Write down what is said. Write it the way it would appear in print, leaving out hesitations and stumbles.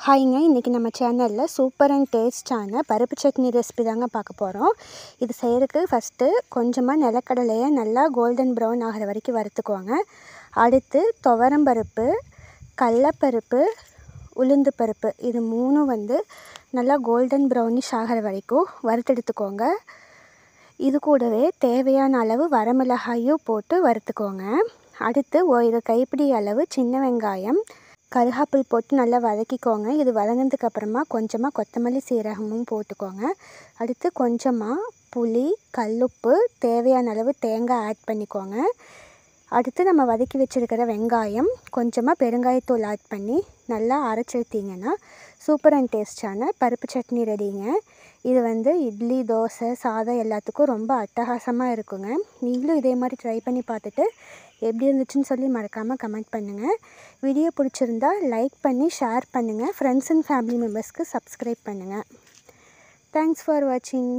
ஹாய்ங்க, இன்றைக்கி நம்ம சேனலில் சூப்பர் அண்ட் டேஸ்டான பருப்பு சட்னி ரெசிபி தாங்க பார்க்க போகிறோம். இது செய்கிறதுக்கு ஃபஸ்ட்டு கொஞ்சமாக நிலக்கடலையை நல்லா கோல்டன் ப்ரௌன் ஆகிற வரைக்கும் வறுத்துக்குவாங்க. அடுத்து துவரம்பருப்பு, கடலப்பருப்பு, உளுந்து பருப்பு இது மூணும் நல்லா கோல்டன் ப்ரௌனிஷ் ஆகிற வரைக்கும் வறுத்தெடுத்துக்கோங்க. இது கூடவே தேவையான அளவு வரமிளகாயும் போட்டு வறுத்துக்கோங்க. அடுத்து ஒரு கைப்பிடி அளவு சின்ன வெங்காயம், கருகாப்பில் போட்டு நல்லா வதக்கிக்கோங்க. இது வதங்கினதுக்கப்புறமா கொஞ்சமாக கொத்தமல்லி சீரகமும் போட்டுக்கோங்க. அடுத்து கொஞ்சமாக புளி, கல்லுப்பு, தேவையான அளவு தேங்காய் ஆட் பண்ணிக்கோங்க. அடுத்து நம்ம வதக்கி வச்சுருக்கிற வெங்காயம், கொஞ்சமாக பெருங்காயத்தூள் ஆட் பண்ணி நல்லா அரைச்செடுத்திங்கன்னா சூப்பர் அண்ட் டேஸ்டான பருப்பு சட்னி ரெடிங்க. இது இட்லி, தோசை, சாதம் எல்லாத்துக்கும் ரொம்ப அட்டகாசமாக இருக்குங்க. நீங்களும் இதே மாதிரி ட்ரை பண்ணி பார்த்துட்டு எப்படி இருந்துச்சுன்னு சொல்லி மறக்காமல் கமெண்ட் பண்ணுங்கள். வீடியோ பிடிச்சிருந்தா லைக் பண்ணி ஷேர் பண்ணுங்கள். ஃப்ரெண்ட்ஸ் அண்ட் ஃபேமிலி மெம்பர்ஸ்க்கு சப்ஸ்கிரைப் பண்ணுங்கள். தேங்க்ஸ் ஃபார் வாட்சிங்.